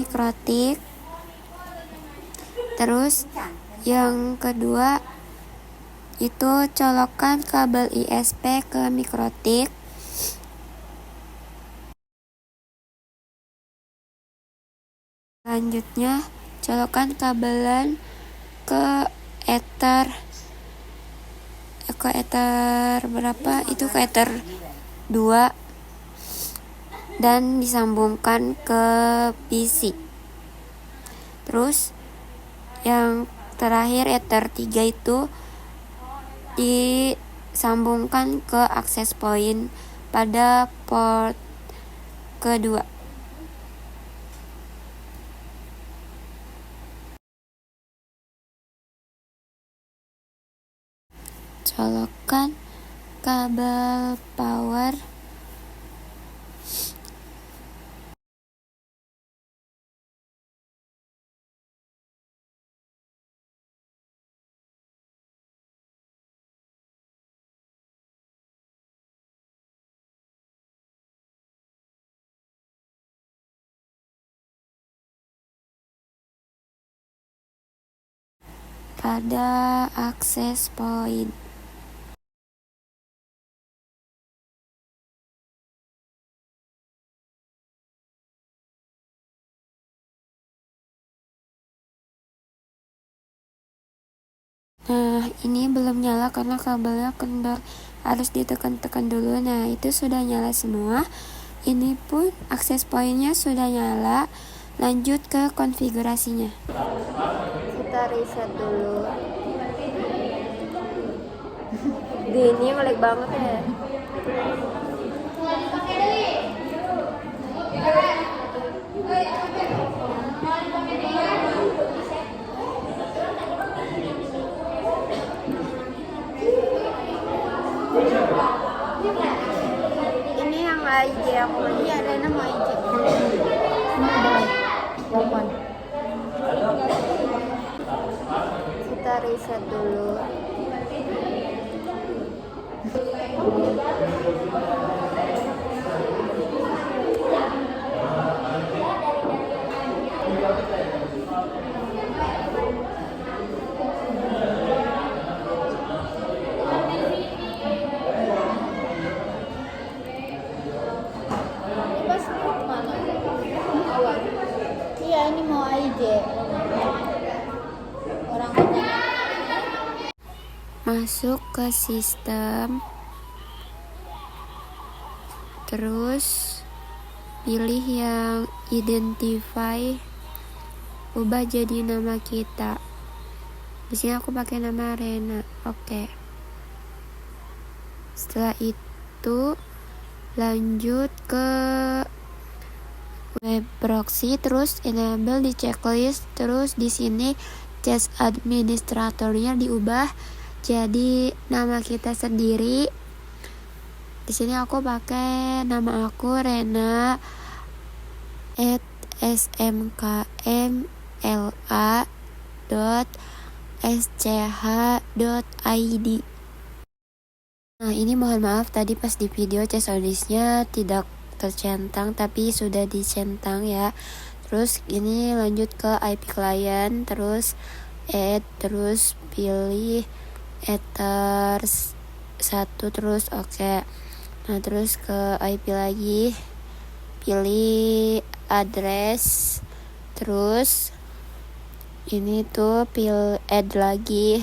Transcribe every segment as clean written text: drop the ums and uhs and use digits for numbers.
mikrotik. Terus yang kedua itu colokan kabel ISP ke mikrotik. Selanjutnya colokan kabelan ke ether berapa itu, ke ether 2 dan disambungkan ke PC. Terus yang terakhir ether 3 itu disambungkan ke access point pada port kedua. Colokan kabel power pada access point. Nah, ini belum nyala karena kabelnya kendor, harus ditekan-tekan dulu. Nah, itu sudah nyala semua. Ini pun access pointnya sudah nyala. Lanjut ke konfigurasinya. Kita reset dulu. Ini melek banget ya. Ini yang IG aku, ini ada nama IG. Kita reset dulu. Iya, ini mau IG. Orang masuk ke sistem. Terus pilih yang identify, ubah jadi nama kita. Di sini aku pakai nama Rena. Oke. Setelah itu lanjut ke web proxy, terus enable di checklist. Terus di sini chat administratornya diubah jadi nama kita sendiri. Di sini aku pakai nama aku Rena @smkmla.sch.id. Nah, ini mohon maaf tadi pas di video CSODIS-nya tidak tercentang, tapi sudah dicentang ya. Terus ini lanjut ke IP client, terus terus pilih ether 1, terus oke. Nah, terus ke IP lagi, pilih address, terus ini tuh add lagi.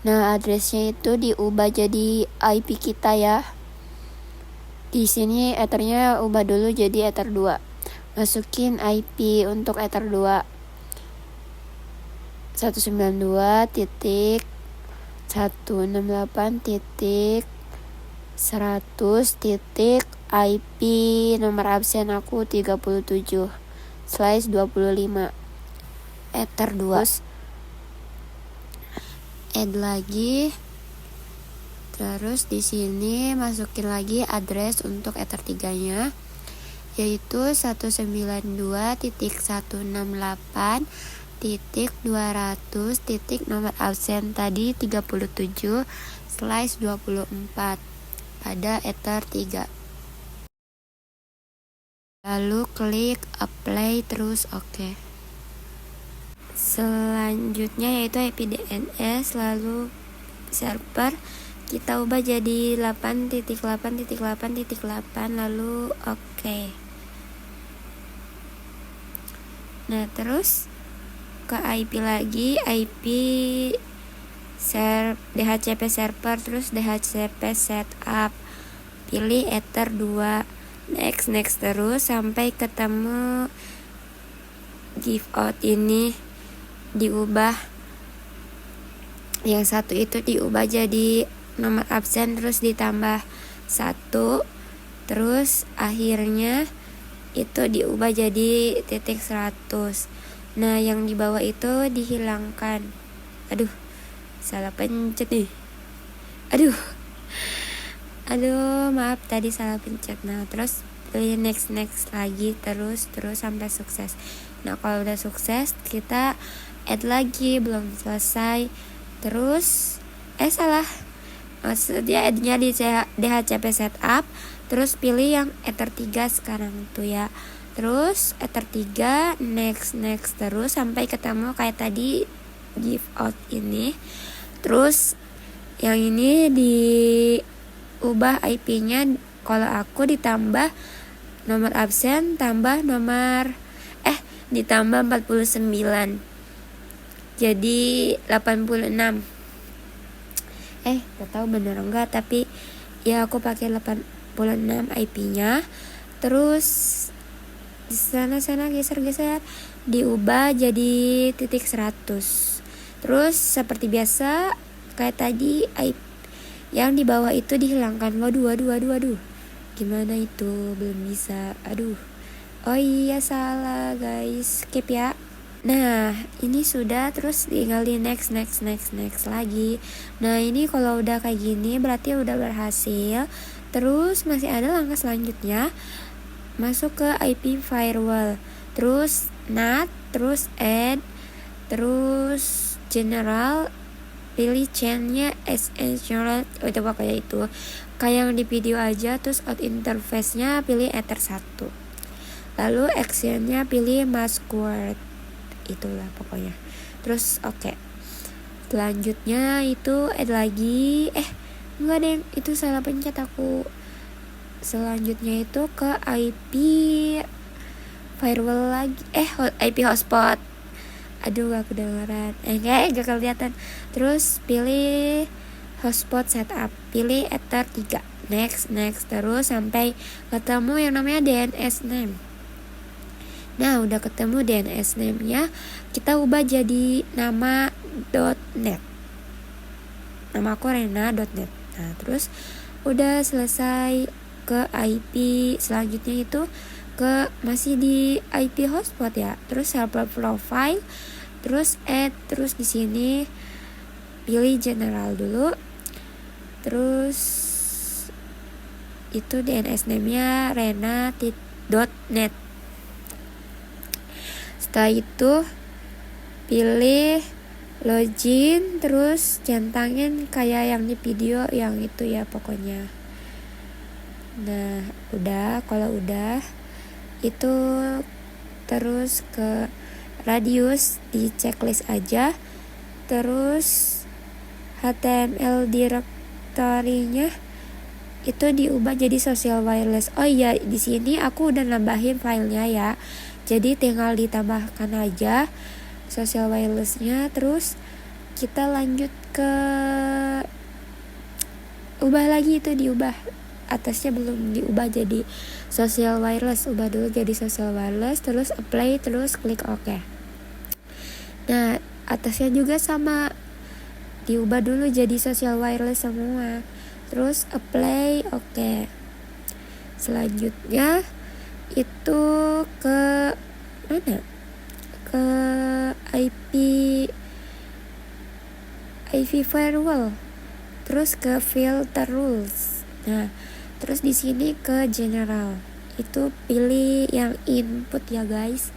Nah, addressnya itu diubah jadi IP kita ya. Di sini ethernya ubah dulu jadi ether 2. Masukin IP untuk ether 2 192.168.100. IP nomor absen aku 37/25 ether 2. Add lagi. Terus di sini masukin lagi address untuk ether 3-nya, yaitu 192.168.200. Nomor absen tadi 37/24 pada ether 3. lalu klik apply terus oke. Selanjutnya yaitu IP DNS, lalu server kita ubah jadi 8.8.8.8 lalu oke. Nah terus ke IP lagi, IP DHCP server, terus DHCP setup, pilih Ether 2, next terus sampai ketemu give out ini diubah, yang satu itu diubah jadi nomor absen terus ditambah 1, terus akhirnya itu diubah jadi titik 100. Nah yang di bawah itu dihilangkan. Aduh salah pencet nih. Aduh maaf tadi salah pencet. Nah terus pilih next lagi terus sampai sukses. Nah kalau udah sukses kita add lagi, belum selesai. Terus salah, maksudnya add-nya di DHCP setup, terus pilih yang Ether 3 sekarang tuh ya. Terus Ether 3 next terus sampai ketemu kayak tadi give out ini. Terus yang ini diubah IP-nya, kalau aku ditambah nomor absen tambah nomor ditambah 49 jadi 86. Gak tahu bener enggak, tapi ya aku pakai 86 IP-nya. Terus di sana geser diubah jadi titik 100. Terus seperti biasa kayak tadi IP yang di bawah itu dihilangkan. Waduh gimana itu, belum bisa. Oh iya salah guys, skip ya. Nah ini sudah, terus tinggal di next lagi. Nah ini kalau udah kayak gini berarti udah berhasil. Terus masih ada langkah selanjutnya, masuk ke IP firewall, terus NAT, terus add, terus general, pilih chainnya essential, itu pokoknya itu kayak yang di video aja. Terus out interface-nya pilih Ether 1, lalu actionnya pilih password, itulah pokoknya. Terus oke. Selanjutnya itu add lagi, enggak deh, itu salah pencet aku. Selanjutnya itu ke IP firewall lagi, IP hotspot. Gak kedengeran, gak kelihatan. Terus pilih hotspot setup, pilih Ether 3, next terus sampai ketemu yang namanya DNS name. Nah udah ketemu DNS name-nya, kita ubah jadi nama .net. Nama aku Rena.net. Nah terus udah selesai. Ke IP selanjutnya itu masih di IP hotspot ya. Terus server profile, terus add, terus di sini pilih general dulu. Terus itu DNS name-nya rena.net. Setelah itu pilih login, terus centangin kayak yang di video yang itu ya pokoknya. Nah udah, kalau udah itu terus ke radius, di checklist aja. Terus HTML directory-nya itu diubah jadi social wireless. Oh iya, di sini aku udah nambahin filenya ya, jadi tinggal ditambahkan aja social wireless-nya. Terus kita lanjut ke ubah lagi, itu diubah atasnya belum diubah jadi social wireless, ubah dulu jadi social wireless, terus apply, terus klik OK. Nah atasnya juga sama, diubah dulu jadi social wireless semua, terus apply OK. Selanjutnya itu ke mana, ke IP firewall, terus ke filter rules. Nah terus di sini ke general, itu pilih yang input ya guys.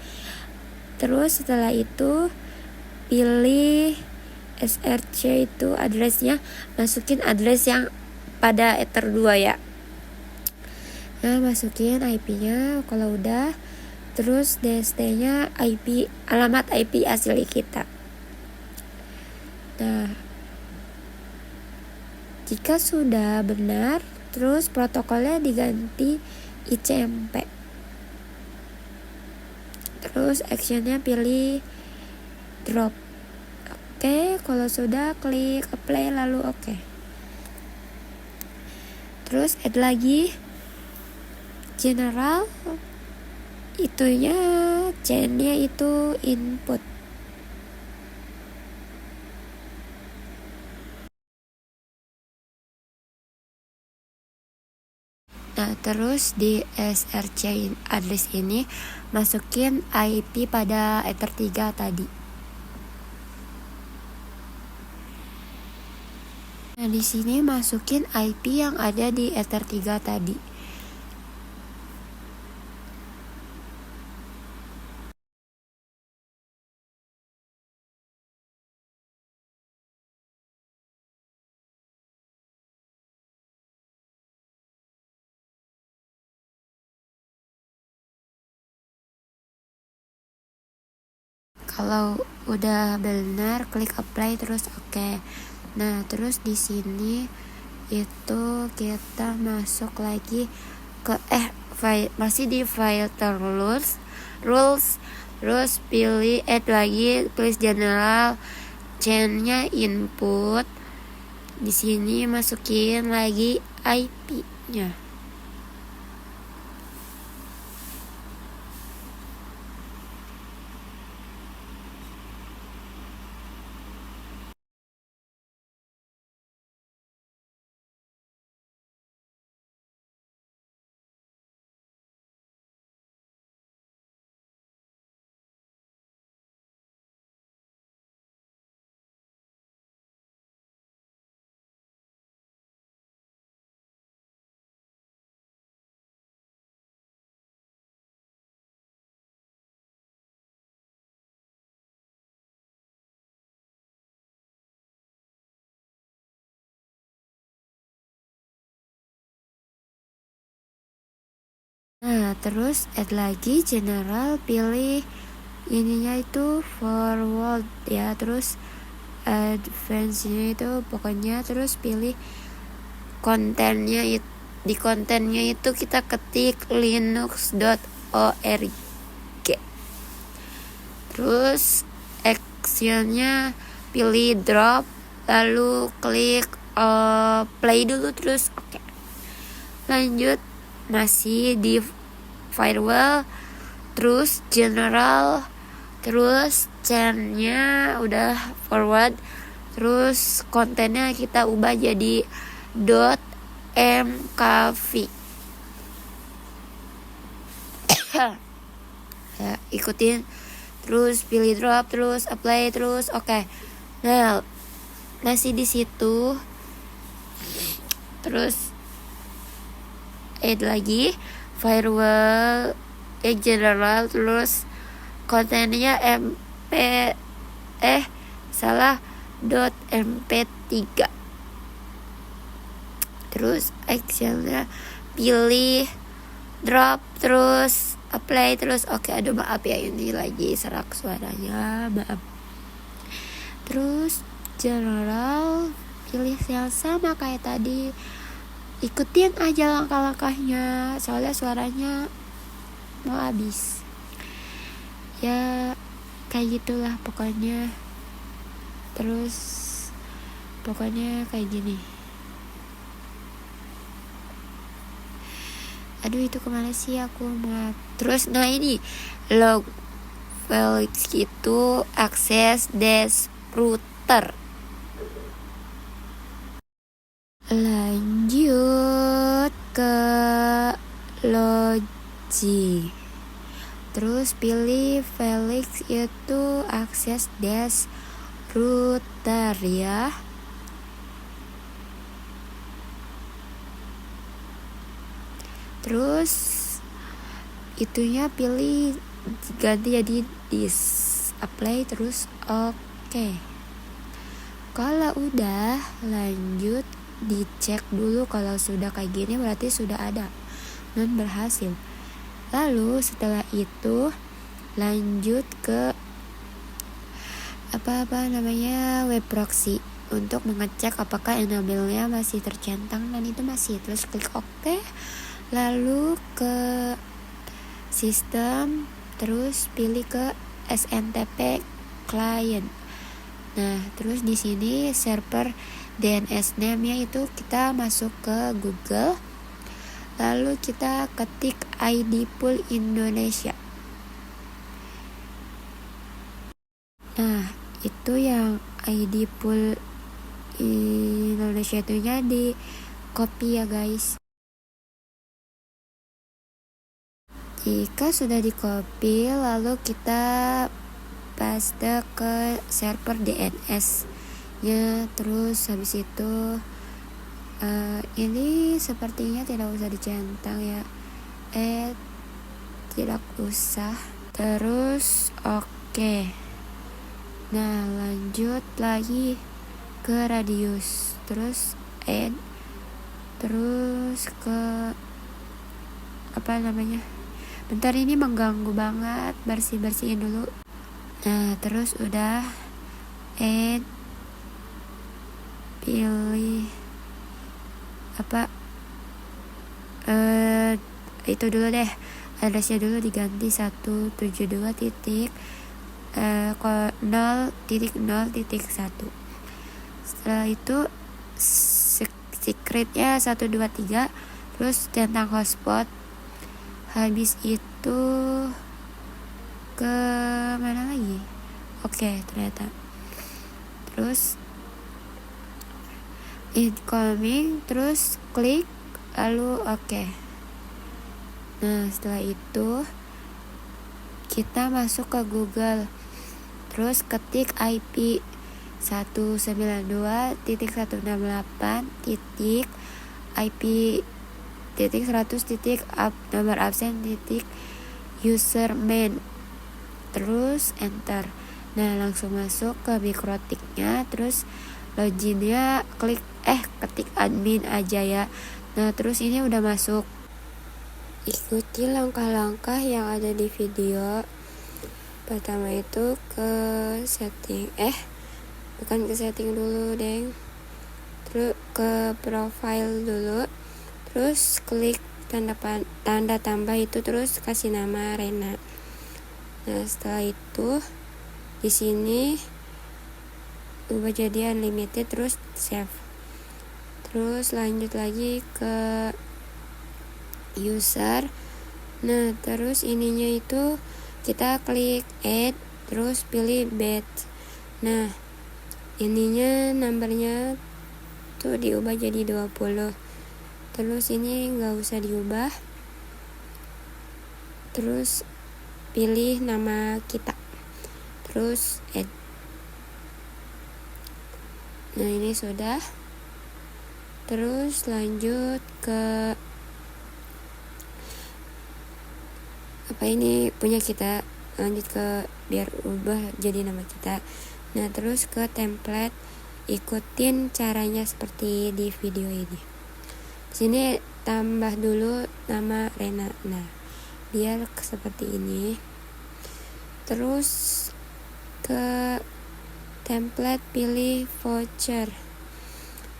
Terus setelah itu pilih SRC, itu addressnya, masukin address yang pada Ether 2 ya. Nah, masukin IP-nya kalau udah, terus DST-nya IP, alamat IP asli kita. Nah, jika sudah benar, terus protokolnya diganti ICMP. Terus actionnya pilih drop. Oke, kalau sudah klik apply lalu oke. Terus add lagi general, itunya chainnya itu input. Nah, terus di src address ini masukin IP pada ether 3 tadi. Nah, di sini masukin IP yang ada di ether 3 tadi. Kalau udah benar klik apply terus oke. Nah, terus di sini itu kita masuk lagi ke masih di filter rules, terus pilih add lagi, tulis general, chainnya input. Di sini masukin lagi IP-nya. Nah, terus add lagi general, pilih ininya itu forward ya, terus advance-nya itu pokoknya, terus pilih kontennya di kontennya itu kita ketik linux.org. Terus actionnya pilih drop, lalu klik play dulu, terus oke. Lanjut masih di firewall, terus general, terus chainnya udah forward, terus kontennya kita ubah jadi .mkv. Ya, ikutin, terus pilih drop, terus apply, terus oke. Nah, masih di situ, terus add lagi firewall general, terus kontennya .mp3, terus actionnya pilih drop, terus apply, terus oke. Aduh maaf ya, ini lagi serak suaranya, maaf. Terus general, pilih yang sama kayak tadi, ikutin aja langkah-langkahnya, soalnya suaranya mau habis ya, kayak gitulah pokoknya. Terus pokoknya kayak gini. Aduh, itu kemana sih aku, maaf. Terus nah ini log Felix itu akses dash router. Lanjut ke logi, terus pilih Felix itu akses dash router ya. Terus itunya pilih ganti jadi dis, apply, terus oke. Kalau udah lanjut dicek dulu, kalau sudah kayak gini berarti sudah ada. dan berhasil. Lalu setelah itu lanjut ke web proxy untuk mengecek apakah enable-nya masih tercentang, dan itu masih. Terus klik OK, lalu ke sistem, terus pilih ke SMTP client. Nah, terus di sini server DNS name-nya itu kita masuk ke Google, lalu kita ketik ID Pool Indonesia. Nah, itu yang ID Pool Indonesia itunya di copy ya guys. Jika sudah di copy, lalu kita paste ke server DNS nya. Terus habis itu ini sepertinya tidak usah dicentang ya, tidak usah. Terus oke. Nah, lanjut lagi ke radius, terus add, terus ke bentar, ini mengganggu banget, bersihin dulu. Nah, terus udah add, pilih itu dulu deh, addressnya dulu diganti 172.0.0.1. Setelah itu secretnya 123, terus tentang hotspot. Habis itu ke mana lagi? Oke, ternyata. Terus incoming, terus klik, lalu oke. Nah, setelah itu kita masuk ke Google, terus ketik IP 192.168.IP.100. Nomor absen .username, terus enter. Nah, langsung masuk ke Mikrotiknya, terus loginnya ketik admin aja ya. Nah, terus ini udah masuk. Ikuti langkah-langkah yang ada di video. Pertama itu ke setting, bukan ke setting dulu deng, terus ke profile dulu, terus klik tanda tambah itu, terus kasih nama Rena. Nah, setelah itu di sini ubah jadi unlimited, terus save. Terus lanjut lagi ke user. Nah, terus ininya itu kita klik add, terus pilih batch. Nah, ininya nomornya tuh diubah jadi 20. Terus ini nggak usah diubah. Terus pilih nama kita, terus add. Nah, ini sudah. Terus lanjut ke ini punya kita, lanjut ke biar ubah jadi nama kita. Nah, terus ke template, ikutin caranya seperti di video ini. Di sini tambah dulu nama Rena. Nah, biar seperti ini. Terus ke template, pilih voucher.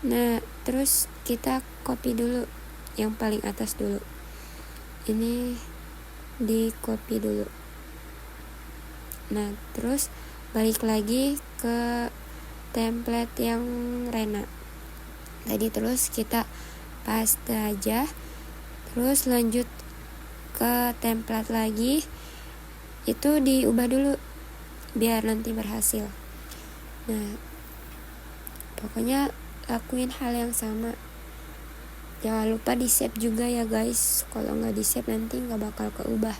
Nah, terus kita copy dulu yang paling atas dulu. Ini di copy dulu. Nah, terus balik lagi ke template yang Rena tadi, terus kita paste aja. Terus lanjut ke template lagi, itu diubah dulu biar nanti berhasil. Nah, pokoknya lakuin hal yang sama. Jangan lupa di save juga ya guys, kalau nggak di save nanti nggak bakal keubah.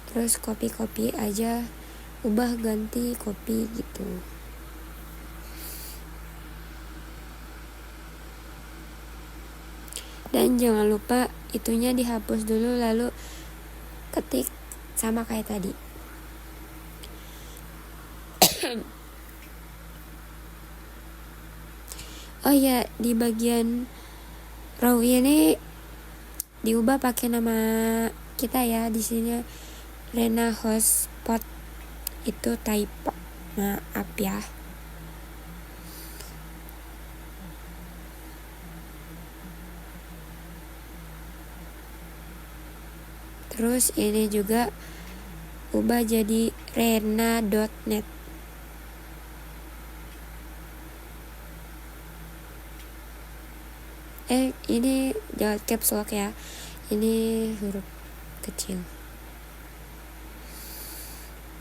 Terus copy aja, ubah ganti copy gitu. Dan jangan lupa itunya dihapus dulu, lalu ketik sama kayak tadi. Oh ya, di bagian raw ini diubah pakai nama kita ya. Di sini Rena Hotspot itu typo, maaf ya. Terus ini juga ubah jadi rena.net. Ini jangan caps lock ya, ini huruf kecil.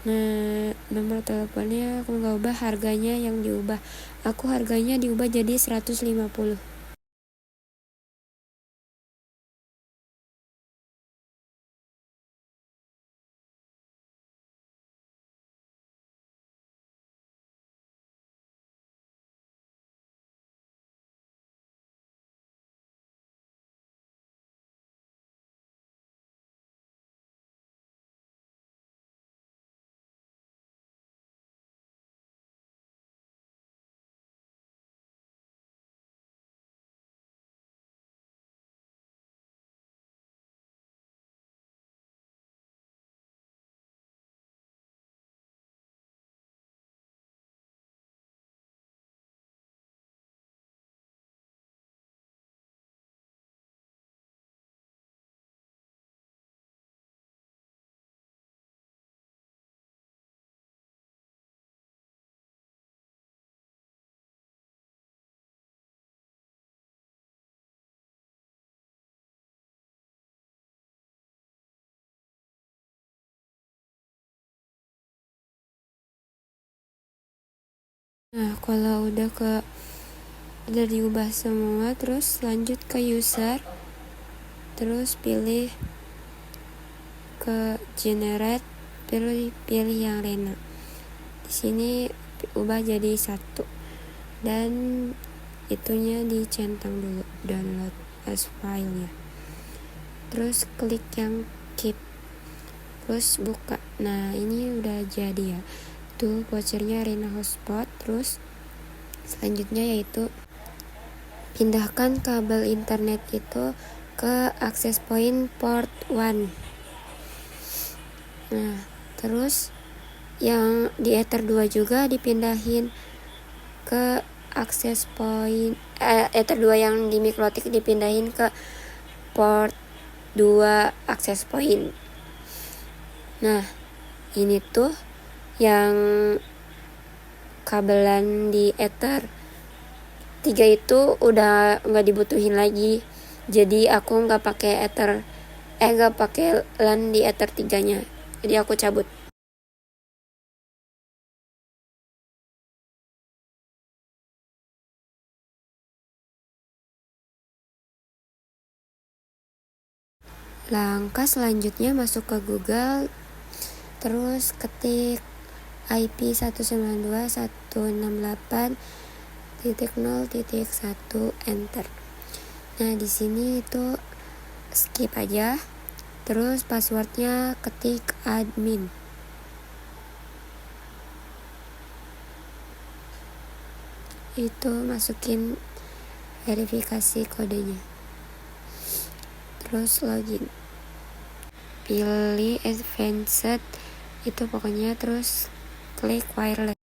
Nah, nomor teleponnya aku nggak ubah, harganya yang diubah. Aku harganya diubah jadi 150. Nah, kalau udah diubah semua, terus lanjut ke user, terus pilih ke generate, pilih yang Rena. Di sini ubah jadi 1 dan itunya dicentang dulu, download as file-nya. Terus klik yang keep, terus buka. Nah, ini udah jadi ya. Tuh vouchernya Rena Hotspot. Terus selanjutnya yaitu pindahkan kabel internet itu ke access point port 1. Nah, terus yang di Ether 2 juga dipindahin ke access point Ether 2 yang di mikrotik dipindahin ke port 2 access point. Nah, ini tuh yang kabelan di Ether 3 itu udah nggak dibutuhin lagi. Jadi aku nggak pakai nggak pakai LAN di Ether 3-nya. Jadi aku cabut. Langkah selanjutnya masuk ke Google, terus ketik IP 192.168.0.1 enter. Nah, di sini itu skip aja. Terus passwordnya ketik admin. Itu masukin verifikasi kodenya. Terus login. Pilih advanced itu pokoknya, terus klik wireless.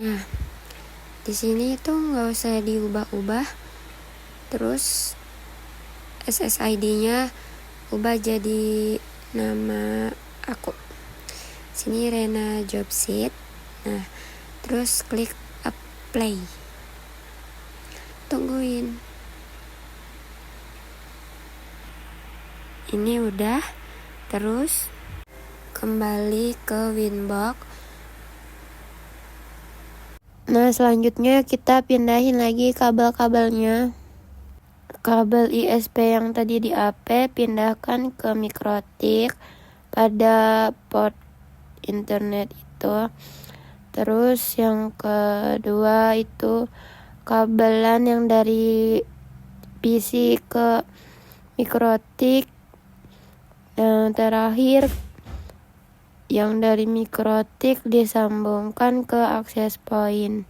Nah, di sini itu nggak usah diubah-ubah. Terus SSID-nya ubah jadi nama aku. Sini Rena Jobseat. Nah, terus klik apply. Tungguin. Ini udah. Terus kembali ke Winbox. Nah, selanjutnya kita pindahin lagi kabel-kabelnya. Kabel ISP yang tadi di AP pindahkan ke mikrotik pada port internet itu. Terus yang kedua itu kabelan yang dari PC ke mikrotik. Yang terakhir yang dari mikrotik disambungkan ke access point.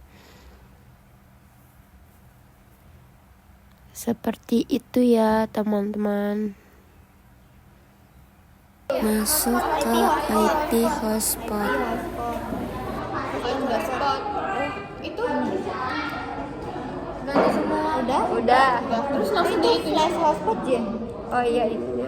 Seperti itu ya teman-teman. Masuk ke IP hotspot. Hotspot. Itu ganti semua. Udah. Terus langsung di itu Flash hotspot ya. Oh iya ini.